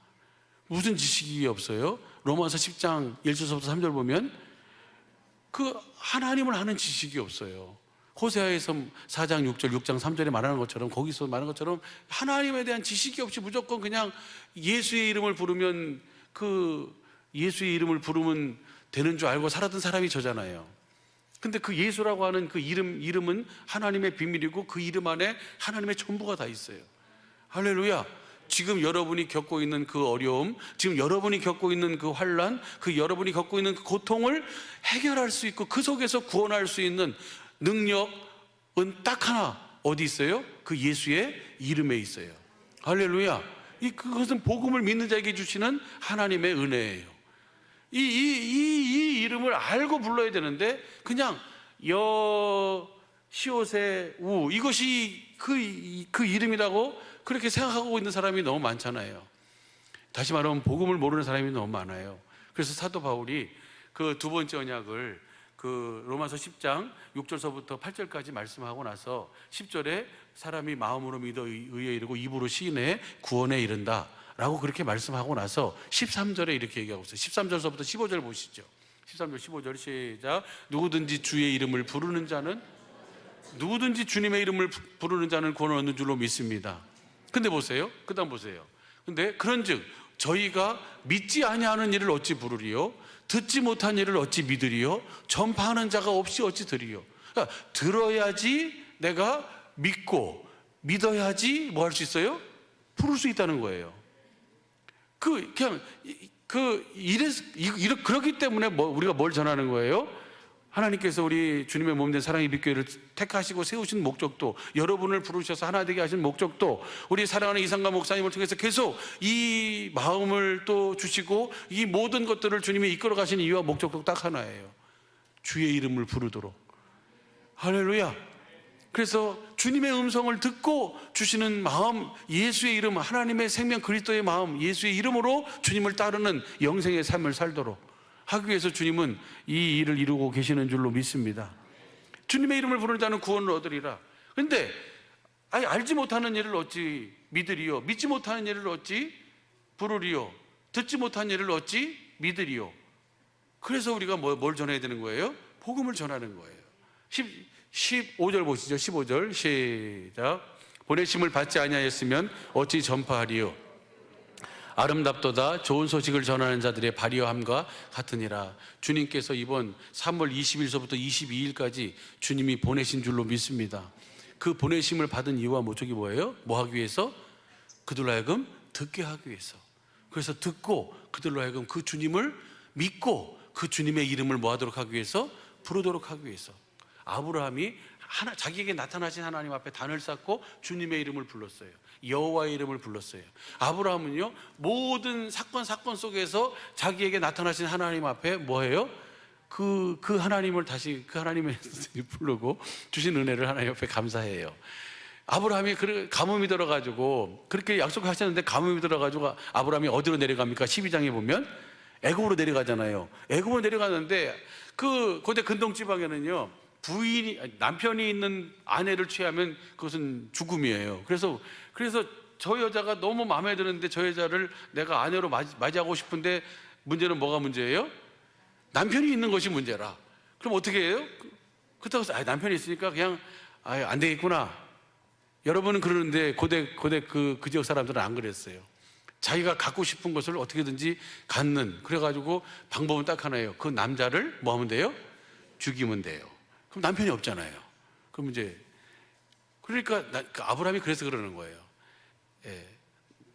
무슨 지식이 없어요? 로마서 10장 1절부터 3절 보면 그 하나님을 아는 지식이 없어요. 호세아에서 4장 6절, 6장 3절에 말하는 것처럼, 거기서 말하는 것처럼 하나님에 대한 지식이 없이 무조건 그냥 예수의 이름을 부르면, 예수의 이름을 부르면 되는 줄 알고 살았던 사람이 저잖아요. 근데 그 예수라고 하는 그 이름은 하나님의 비밀이고 그 이름 안에 하나님의 전부가 다 있어요. 할렐루야. 지금 여러분이 겪고 있는 그 어려움, 지금 여러분이 겪고 있는 그 환난, 여러분이 겪고 있는 그 고통을 해결할 수 있고 그 속에서 구원할 수 있는 능력은 딱 하나, 어디 있어요? 그 예수의 이름에 있어요. 할렐루야. 그것은 복음을 믿는 자에게 주시는 하나님의 은혜예요. 이 이름을 알고 불러야 되는데 그냥 시옷의 우, 이것이 그 이름이라고 그렇게 생각하고 있는 사람이 너무 많잖아요. 다시 말하면 복음을 모르는 사람이 너무 많아요. 그래서 사도 바울이 그 두 번째 언약을 로마서 10장 6절서부터 8절까지 말씀하고 나서 10절에 사람이 마음으로 믿어 의에 이르고 입으로 시인해 구원에 이른다 라고 그렇게 말씀하고 나서 13절에 이렇게 얘기하고 있어요. 13절서부터 15절 보시죠. 13절 15절 시작. 누구든지 주의 이름을 부르는 자는, 누구든지 주님의 이름을 부르는 자는 구원을 얻는 줄로 믿습니다. 근데 보세요. 그 다음 보세요. 근데 그런즉 저희가 믿지 아니하는 일을 어찌 부르리요? 듣지 못한 일을 어찌 믿으리요? 전파하는 자가 없이 어찌 들으리요? 그러니까 들어야지 내가 믿고, 믿어야지 뭐 할 수 있어요? 부를 수 있다는 거예요. 그렇기 때문에 우리가 뭘 전하는 거예요? 하나님께서 우리 주님의 몸된 사랑의 빛교회를 택하시고 세우신 목적도, 여러분을 부르셔서 하나 되게 하신 목적도, 우리 사랑하는 이상가 목사님을 통해서 계속 이 마음을 또 주시고 이 모든 것들을 주님이 이끌어 가시는 이유와 목적도 딱 하나예요. 주의 이름을 부르도록. 할렐루야. 그래서 주님의 음성을 듣고 주시는 마음, 예수의 이름, 하나님의 생명 그리스도의 마음, 예수의 이름으로 주님을 따르는 영생의 삶을 살도록 하기 위해서 주님은 이 일을 이루고 계시는 줄로 믿습니다. 주님의 이름을 부르는 자는 구원을 얻으리라. 근데 알지 못하는 일을 어찌 믿으리요? 믿지 못하는 일을 어찌 부르리요? 듣지 못한 일을 어찌 믿으리요? 그래서 우리가 뭘 전해야 되는 거예요? 복음을 전하는 거예요. 15절 보시죠. 15절 시작. 보내심을 받지 아니하였으면 어찌 전파하리요? 아름답도다 좋은 소식을 전하는 자들의 발휘함과 같으니라. 주님께서 이번 3월 20일서부터 22일까지 주님이 보내신 줄로 믿습니다. 그 보내심을 받은 이유와 목적이 뭐예요? 뭐 하기 위해서? 그들로 하여금 듣게 하기 위해서. 그래서 듣고 그들로 하여금 그 주님을 믿고 그 주님의 이름을 뭐 하도록 하기 위해서? 부르도록 하기 위해서. 아브라함이 자기에게 나타나신 하나님 앞에 단을 쌓고 주님의 이름을 불렀어요. 여호와의 이름을 불렀어요. 아브라함은요, 모든 사건 속에서 자기에게 나타나신 하나님 앞에 뭐예요? 그 하나님을 다시 그 하나님의 부르고 주신 은혜를 하나님 앞에 감사해요. 아브라함이 가뭄이 들어가지고 그렇게 약속하셨는데 가뭄이 들어가지고 아브라함이 어디로 내려갑니까? 12장에 보면 애굽으로 내려가잖아요. 애굽으로 내려가는데 고대 근동 지방에는요, 남편이 있는 아내를 취하면 그것은 죽음이에요. 그래서 저 여자가 너무 마음에 드는데 저 여자를 내가 아내로 맞이하고 싶은데 문제는 뭐가 문제예요? 남편이 있는 것이 문제라. 그럼 어떻게 해요? 그렇다고 해서 남편이 있으니까 그냥 안 되겠구나. 여러분은 그러는데 고대 그 지역 사람들은 안 그랬어요. 자기가 갖고 싶은 것을 어떻게든지 갖는, 그래가지고 방법은 딱 하나예요. 그 남자를 뭐 하면 돼요? 죽이면 돼요. 그럼 남편이 없잖아요. 그럼 이제 그러니까 아브라함이 그래서 그러는 거예요. 예,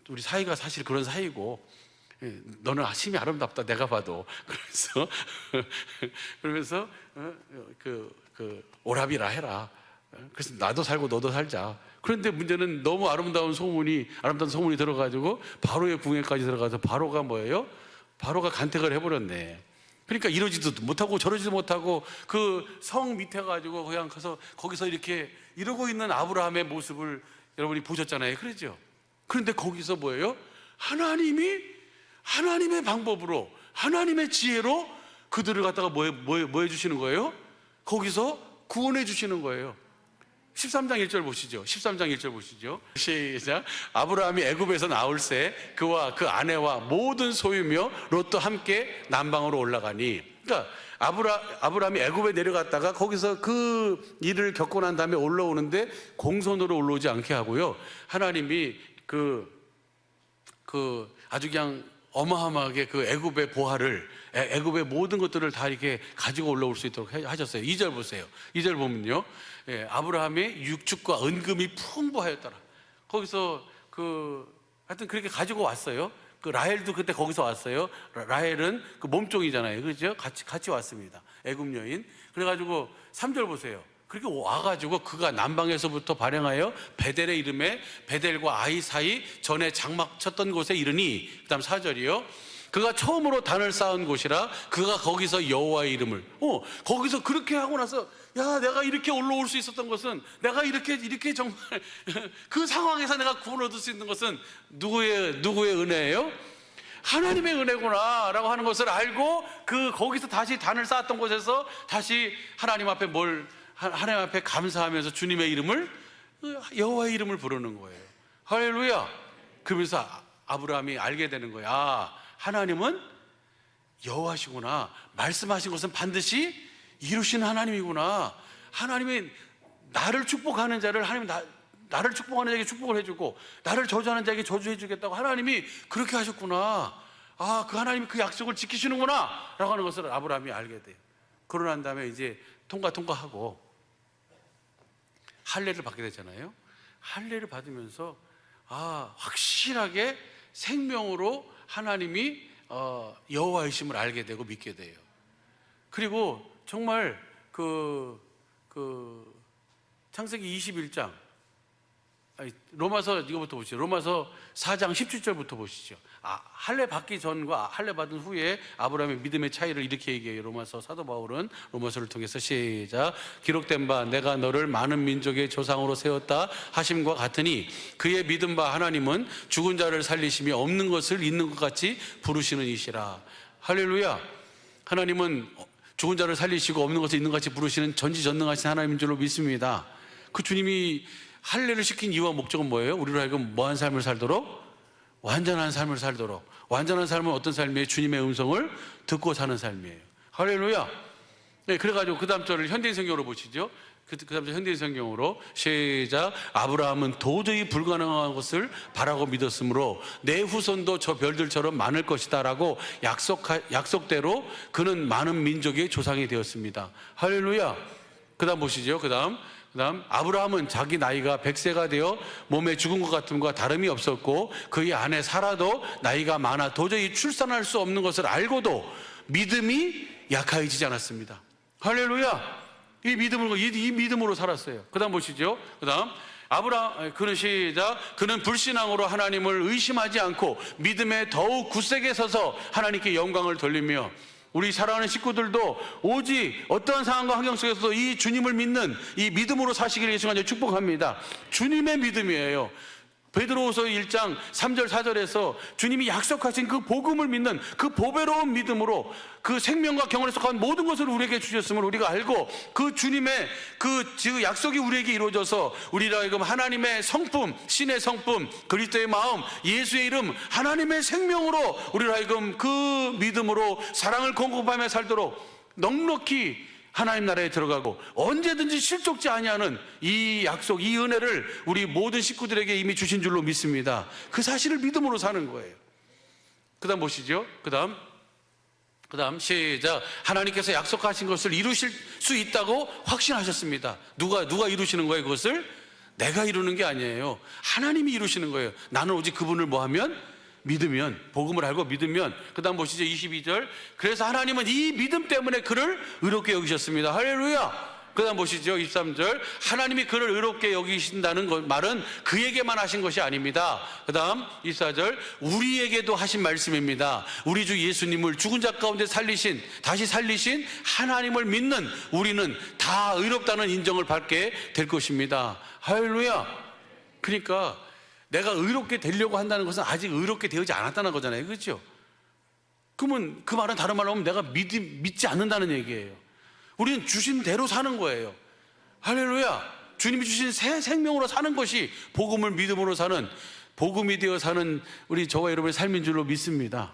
우리 사이가 사실 그런 사이고, 너는 심히 아름답다 내가 봐도. 그러면서 오라비라 해라. 그래서 나도 살고 너도 살자. 그런데 문제는 너무 아름다운 소문이 들어가지고 바로의 궁에까지 들어가서 바로가 뭐예요? 바로가 간택을 해버렸네. 그러니까 이러지도 못하고 저러지도 못하고 그 성 밑에 가지고 그냥 가서 거기서 이렇게 이러고 있는 아브라함의 모습을 여러분이 보셨잖아요. 그러죠? 그런데 거기서 뭐예요? 하나님의 방법으로, 하나님의 지혜로 그들을 갖다가 뭐 해주시는 거예요? 거기서 구원해 주시는 거예요. 13장 1절 보시죠. 13장 1절 보시죠. 시작. 아브라함이 애굽에서 나올새 그와 그 아내와 모든 소유며 롯도 함께 남방으로 올라가니. 그러니까 아브라함이 애굽에 내려갔다가 거기서 그 일을 겪고 난 다음에 올라오는데 공손으로 올라오지 않게 하고요. 하나님이 아주 그냥 어마어마하게 그 애굽의 보화를, 애굽의 모든 것들을 다 이렇게 가지고 올라올 수 있도록 하셨어요. 2절 보세요. 2절 보면요, 아브라함의 육축과 은금이 풍부하였더라. 거기서 하여튼 그렇게 가지고 왔어요. 그 라헬도 그때 거기서 왔어요. 라헬은 그 몸종이잖아요. 그렇죠? 같이 왔습니다. 애굽 여인. 그래가지고 3절 보세요. 그렇게 와가지고 그가 남방에서부터 발행하여 베델의 이름에 베델과 아이 사이 전에 장막 쳤던 곳에 이르니, 그 다음 4절이요. 그가 처음으로 단을 쌓은 곳이라 그가 거기서 여호와의 이름을, 거기서 그렇게 하고 나서, 야, 내가 이렇게 올라올 수 있었던 것은, 내가 이렇게 정말 그 상황에서 내가 구원 얻을 수 있는 것은 누구의 은혜예요? 하나님의 은혜구나 라고 하는 것을 알고 거기서 다시 단을 쌓았던 곳에서 다시 하나님 앞에 감사하면서 주님의 이름을, 여호와의 이름을 부르는 거예요. 할렐루야. 그러면서 아브라함이 알게 되는 거야. 하나님은 여호와시구나. 말씀하신 것은 반드시 이루시는 하나님이구나. 하나님이 나를 축복하는 자를, 나를 축복하는 자에게 축복을 해주고 나를 저주하는 자에게 저주해 주겠다고 하나님이 그렇게 하셨구나. 그 하나님이 그 약속을 지키시는구나 라고 하는 것을 아브라함이 알게 돼요. 그러고 난 다음에 이제 통과하고 할례를 받게 되잖아요. 할례를 받으면서 확실하게 생명으로 하나님이 여호와이심을 알게 되고 믿게 돼요. 그리고 정말 창세기 21장, 로마서 이거부터 보시죠. 로마서 4장 17절부터 보시죠. 할례 받기 전과 할례 받은 후에 아브라함의 믿음의 차이를 이렇게 얘기해요. 로마서 사도 바울은 로마서를 통해서 시작. 기록된 바 내가 너를 많은 민족의 조상으로 세웠다 하심과 같으니 그의 믿은 바 하나님은 죽은 자를 살리시며 없는 것을 있는 것 같이 부르시는 이시라. 할렐루야. 하나님은 죽은 자를 살리시고 없는 것을 있는 같이 부르시는 전지전능하신 하나님인 줄로 믿습니다. 그 주님이 할례를 시킨 이유와 목적은 뭐예요? 우리로 하여금 뭐한 삶을 살도록? 완전한 삶을 살도록. 완전한 삶은 어떤 삶이에요? 주님의 음성을 듣고 사는 삶이에요. 할렐루야. 네, 그래가지고 그 다음 절을 현대인 성경으로 보시죠. 그 다음 절 현대인 성경으로 시작. 아브라함은 도저히 불가능한 것을 바라고 믿었으므로 내 후손도 저 별들처럼 많을 것이다 라고 약속대로 그는 많은 민족의 조상이 되었습니다. 할렐루야. 그 다음 보시죠. 그 다음 아브라함은 자기 나이가 100세가 되어 몸에 죽은 것 같음과 다름이 없었고 그의 아내 사라도 나이가 많아 도저히 출산할 수 없는 것을 알고도 믿음이 약해지지 않았습니다. 할렐루야. 이 믿음으로 살았어요. 그 다음 보시죠. 그 다음 그는 시작. 그는 불신앙으로 하나님을 의심하지 않고 믿음에 더욱 굳세게 서서 하나님께 영광을 돌리며, 우리 사랑하는 식구들도 오직 어떠한 상황과 환경 속에서도 이 주님을 믿는 이 믿음으로 사시기를 예수가 축복합니다. 주님의 믿음이에요. 베드로후서 1장 3절 4절에서 주님이 약속하신 그 복음을 믿는 그 보배로운 믿음으로 그 생명과 경건에 속한 모든 것을 우리에게 주셨음을 우리가 알고, 그 주님의 그 약속이 우리에게 이루어져서 우리라 하여금 하나님의 성품, 신의 성품, 그리스도의 마음, 예수의 이름, 하나님의 생명으로 우리라 하여금 그 믿음으로 사랑을 공급하며 살도록 넉넉히 하나님 나라에 들어가고 언제든지 실족지 아니하는 이 약속, 이 은혜를 우리 모든 식구들에게 이미 주신 줄로 믿습니다. 그 사실을 믿음으로 사는 거예요. 그 다음 보시죠. 그 다음 시작. 하나님께서 약속하신 것을 이루실 수 있다고 확신하셨습니다. 누가 이루시는 거예요? 그것을 내가 이루는 게 아니에요. 하나님이 이루시는 거예요. 나는 오직 그분을 뭐하면? 믿으면, 복음을 알고 믿으면. 그 다음 보시죠. 22절. 그래서 하나님은 이 믿음 때문에 그를 의롭게 여기셨습니다. 할렐루야. 그 다음 보시죠. 23절. 하나님이 그를 의롭게 여기신다는 말은 그에게만 하신 것이 아닙니다. 그 다음 24절. 우리에게도 하신 말씀입니다. 우리 주 예수님을 죽은 자 가운데 다시 살리신 하나님을 믿는 우리는 다 의롭다는 인정을 받게 될 것입니다. 할렐루야. 그러니까 내가 의롭게 되려고 한다는 것은 아직 의롭게 되지 않았다는 거잖아요. 그렇죠? 그러면 그 말은 다른 말로 하면 내가 믿지 않는다는 얘기예요. 우리는 주신 대로 사는 거예요. 할렐루야. 주님이 주신 새 생명으로 사는 것이 복음을 믿음으로 사는, 복음이 되어 사는 우리 저와 여러분의 삶인 줄로 믿습니다.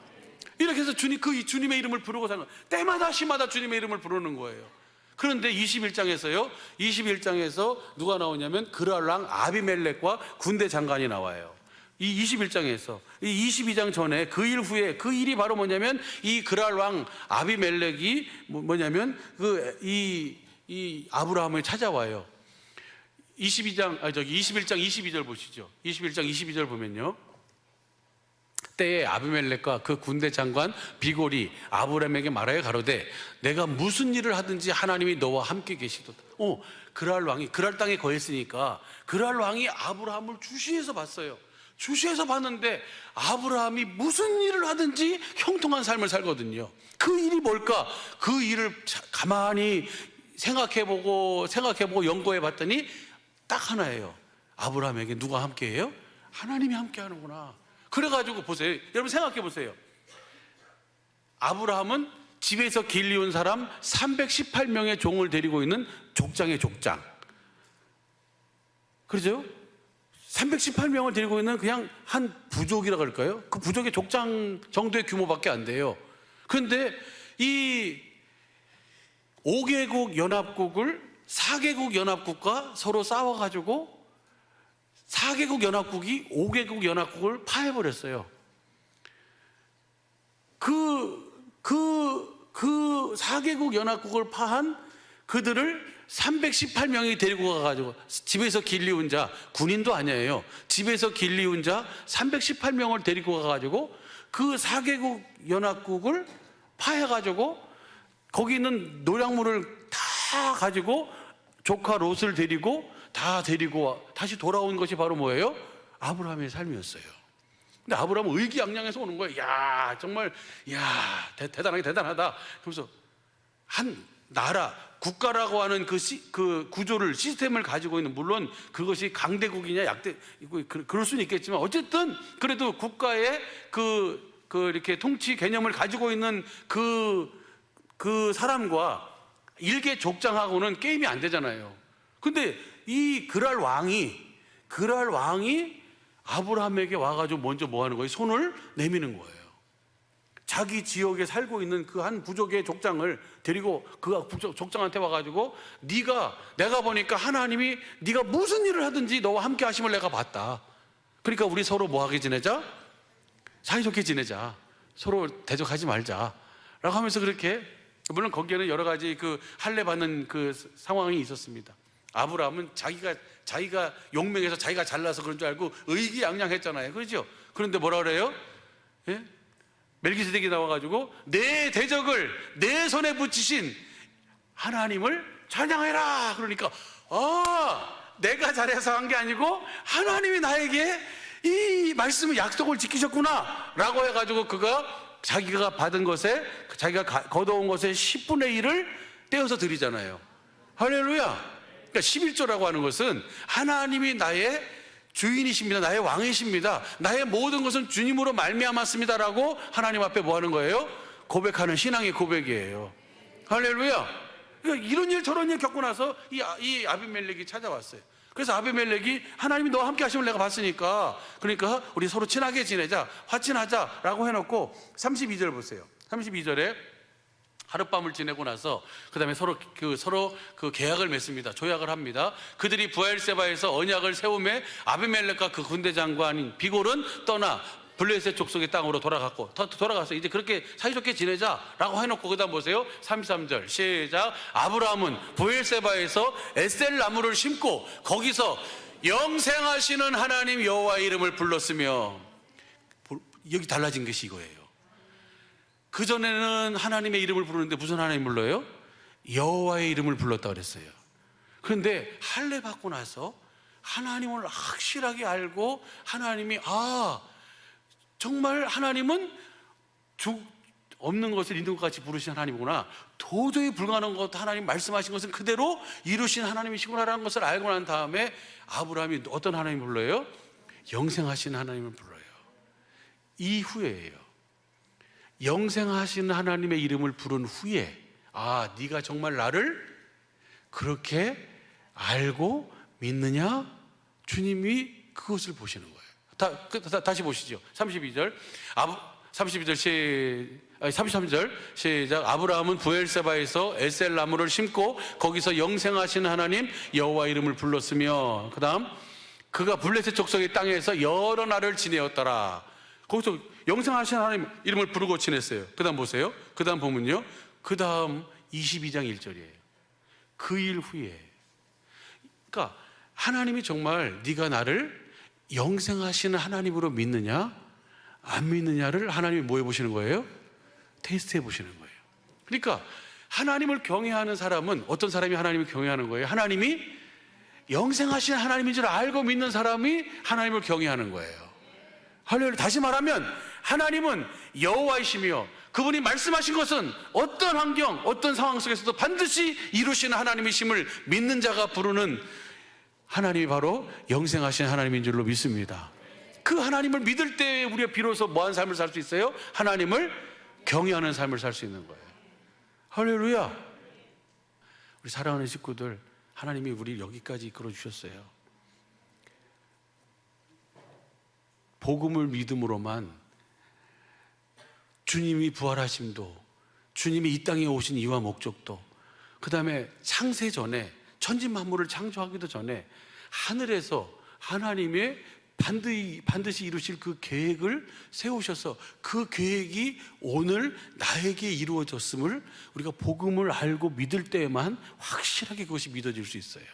이렇게 해서 주님의 이름을 부르고 사는 거예요. 때마다 시마다 주님의 이름을 부르는 거예요. 그런데 21장에서 누가 나오냐면 그랄 왕 아비멜렉과 군대 장관이 나와요. 이 21장에서 이 22장 전에 그 일 후에 그 일이 바로 뭐냐면 이 그랄 왕 아비멜렉이 뭐냐면 이 아브라함을 찾아와요. 21장 22절 보시죠. 21장 22절 보면요. 때에 아비멜렉과 그 군대 장관 비골이 아브라함에게 말하여 가로되 내가 무슨 일을 하든지 하나님이 너와 함께 계시도다. 그랄 왕이 그랄 땅에 거했으니까 그랄 왕이 아브라함을 주시해서 봤어요. 주시해서 봤는데 아브라함이 무슨 일을 하든지 형통한 삶을 살거든요. 그 일이 뭘까? 그 일을 가만히 생각해보고 연구해 봤더니 딱 하나예요. 아브라함에게 누가 함께해요? 하나님이 함께하는구나. 그래가지고 보세요. 여러분 생각해 보세요. 아브라함은 집에서 길리운 사람 318명의 종을 데리고 있는 족장의 족장. 그렇죠? 318명을 데리고 있는 그냥 한 부족이라 그럴까요? 그 부족의 족장 정도의 규모밖에 안 돼요. 그런데 이 5개국 연합국을 4개국 연합국과 서로 싸워가지고 4개국 연합국이 5개국 연합국을 파해버렸어요. 그 4개국 연합국을 파한 그들을 318명이 데리고 가가지고 집에서 길리운 자, 군인도 아니에요. 집에서 길리운 자 318명을 데리고 가가지고 그 4개국 연합국을 파해가지고 거기 있는 노량물을 다 가지고 조카 롯을 데리고 다시 돌아온 것이 바로 뭐예요? 아브라함의 삶이었어요. 근데 아브라함은 의기양양해서 오는 거예요. 야, 정말, 대단하다. 그래서 한 나라, 국가라고 하는 그 구조를, 시스템을 가지고 있는, 물론 그것이 강대국이냐, 그럴 수는 있겠지만, 어쨌든, 그래도 국가의 이렇게 통치 개념을 가지고 있는 그 그 사람과 일개 족장하고는 게임이 안 되잖아요. 근데 이 그랄 왕이 아브라함에게 와가지고 먼저 뭐 하는 거예요? 손을 내미는 거예요. 자기 지역에 살고 있는 그 한 부족의 족장을 데리고 그 족장한테 와가지고 내가 보니까 하나님이 네가 무슨 일을 하든지 너와 함께 하심을 내가 봤다. 그러니까 우리 서로 뭐하게 지내자? 사이좋게 지내자. 서로 대적하지 말자 라고 하면서 그렇게, 물론 거기에는 여러 가지 그 할례 받는 그 상황이 있었습니다. 아브라함은 자기가 용맹해서 자기가 잘나서 그런 줄 알고 의기양양했잖아요. 그렇죠? 그런데 뭐라 그래요? 예? 멜기세덱이 나와가지고 내 대적을 내 손에 붙이신 하나님을 찬양해라. 그러니까 내가 잘해서 한 게 아니고 하나님이 나에게 이 말씀을 약속을 지키셨구나 라고 해가지고 자기가 받은 것에, 자기가 거둬온 것의 10분의 1을 떼어서 드리잖아요. 할렐루야. 그러니까 11조라고 하는 것은 하나님이 나의 주인이십니다. 나의 왕이십니다. 나의 모든 것은 주님으로 말미암았습니다 라고 하나님 앞에 뭐 하는 거예요? 고백하는 신앙의 고백이에요. 할렐루야. 그러니까 이런 일 저런 일 겪고 나서 이 아비멜렉이 찾아왔어요. 그래서 아비멜렉이 하나님이 너와 함께 하시면 내가 봤으니까, 그러니까 우리 서로 친하게 지내자, 화친하자 라고 해놓고 32절 보세요. 32절에 하룻밤을 지내고 나서 그 다음에 서로 그 계약을 맺습니다. 조약을 합니다. 그들이 부엘세바에서 언약을 세우매 아비멜렉과 그 군대 장관인 비골은 떠나 블레셋 족속의 땅으로 돌아가서 이제 그렇게 사이좋게 지내자라고 해놓고 그 다음 보세요. 33절 시작. 아브라함은 부엘세바에서 에셀 나무를 심고 거기서 영생하시는 하나님 여호와의 이름을 불렀으며, 여기 달라진 것이 이거예요. 그전에는 하나님의 이름을 부르는데 무슨 하나님 불러요? 여호와의 이름을 불렀다 그랬어요. 그런데 할례 받고 나서 하나님을 확실하게 알고, 하나님이 정말 하나님은 없는 것을 있는 것 같이 부르신 하나님이구나, 도저히 불가능한 것 하나님 말씀하신 것은 그대로 이루신 하나님이시구나라는 것을 알고 난 다음에 아브라함이 어떤 하나님 불러요? 영생하신 하나님을 불러요. 이후에예요. 영생하신 하나님의 이름을 부른 후에 네가 정말 나를 그렇게 알고 믿느냐? 주님이 그것을 보시는 거예요. 다시 보시죠. 32절 33절 시작. 아브라함은 부엘세바에서 에셀 나무를 심고 거기서 영생하신 하나님 여호와 이름을 불렀으며, 그 다음 그가 블레셋 족속의 땅에서 여러 날을 지내었더라. 거기서 영생하신 하나님 이름을 부르고 지냈어요. 그 다음 보세요. 그 다음 보면요, 그 다음 22장 1절이에요 그 일 후에. 그러니까 하나님이 정말 네가 나를 영생하시는 하나님으로 믿느냐 안 믿느냐를 하나님이 뭐 해보시는 거예요? 테스트 해보시는 거예요. 그러니까 하나님을 경외하는 사람은, 어떤 사람이 하나님을 경외하는 거예요? 하나님이 영생하신 하나님인 줄 알고 믿는 사람이 하나님을 경외하는 거예요. 할렐루야. 다시 말하면 하나님은 여호와이시며 그분이 말씀하신 것은 어떤 환경, 어떤 상황 속에서도 반드시 이루시는 하나님이심을 믿는 자가 부르는 하나님이 바로 영생하신 하나님인 줄로 믿습니다. 그 하나님을 믿을 때 우리가 비로소 뭐한 삶을 살 수 있어요? 하나님을 경외하는 삶을 살 수 있는 거예요. 할렐루야. 우리 사랑하는 식구들, 하나님이 우리 여기까지 이끌어 주셨어요. 복음을 믿음으로만 주님이 부활하심도, 주님이 이 땅에 오신 이유와 목적도, 그 다음에 창세 전에, 천지 만물을 창조하기도 전에 하늘에서 하나님의 반드시 이루실 그 계획을 세우셔서 그 계획이 오늘 나에게 이루어졌음을 우리가 복음을 알고 믿을 때에만 확실하게 그것이 믿어질 수 있어요.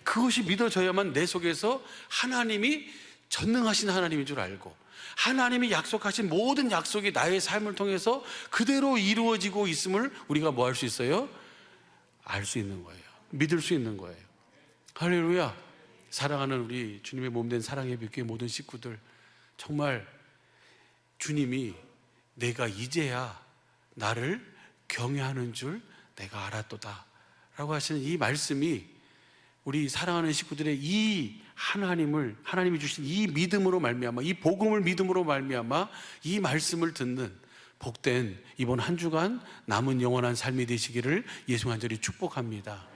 그것이 믿어져야만 내 속에서 하나님이 전능하신 하나님인 줄 알고, 하나님이 약속하신 모든 약속이 나의 삶을 통해서 그대로 이루어지고 있음을 우리가 뭐 할 수 있어요? 알 수 있는 거예요. 믿을 수 있는 거예요. 할렐루야. 사랑하는 우리 주님의 몸된 사랑의 빛교회 모든 식구들, 정말 주님이 내가 이제야 나를 경외하는 줄 내가 알았도다 라고 하시는 이 말씀이 우리 사랑하는 식구들의 이 하나님이 주신 이 믿음으로 말미암아, 이 복음을 믿음으로 말미암아 이 말씀을 듣는 복된 이번 한 주간 남은 영원한 삶이 되시기를 예수 간절히 축복합니다.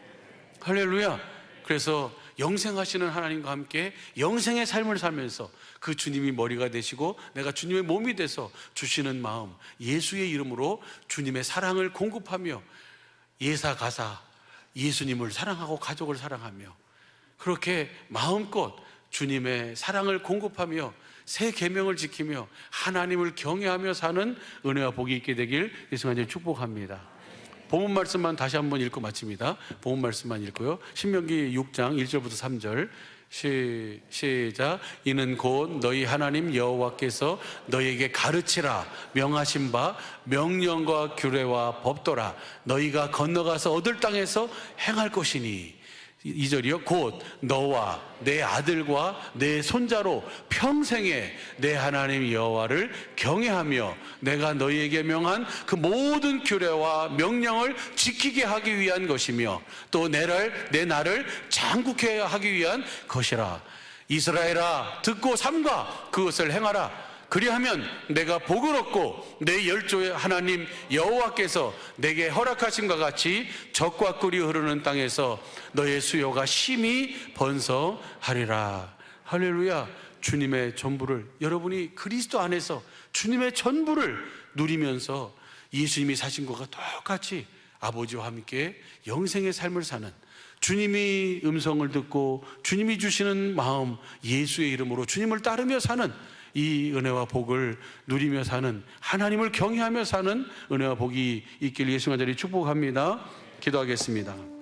할렐루야. 그래서 영생하시는 하나님과 함께 영생의 삶을 살면서 그 주님이 머리가 되시고 내가 주님의 몸이 돼서 주시는 마음, 예수의 이름으로 주님의 사랑을 공급하며 예사가사 예수님을 사랑하고 가족을 사랑하며 그렇게 마음껏 주님의 사랑을 공급하며 새 계명을 지키며 하나님을 경외하며 사는 은혜와 복이 있게 되길 예수 간절히 축복합니다. 본문 말씀만 다시 한번 읽고 마칩니다. 본문 말씀만 읽고요. 신명기 6장 1절부터 3절 시작. 이는 곧 너희 하나님 여호와께서 너희에게 가르치라 명하신 바 명령과 규례와 법도라 너희가 건너가서 얻을 땅에서 행할 것이니 2절이요. 곧 너와 내 아들과 내 손자로 평생에 내 하나님 여호와를 경외하며 내가 너희에게 명한 그 모든 규례와 명령을 지키게 하기 위한 것이며 또 내 나를 장국해 하기 위한 것이라. 이스라엘아 듣고 삼가 그것을 행하라. 그리하면 내가 복을 얻고 내 열조의 하나님 여호와께서 내게 허락하심과 같이 젖과 꿀이 흐르는 땅에서 너의 수요가 심히 번성하리라. 할렐루야. 주님의 전부를, 여러분이 그리스도 안에서 주님의 전부를 누리면서 예수님이 사신 것과 똑같이 아버지와 함께 영생의 삶을 사는, 주님이 음성을 듣고 주님이 주시는 마음, 예수의 이름으로 주님을 따르며 사는 이 은혜와 복을 누리며 사는, 하나님을 경외하며 사는 은혜와 복이 있길 예수 간절히 축복합니다. 기도하겠습니다.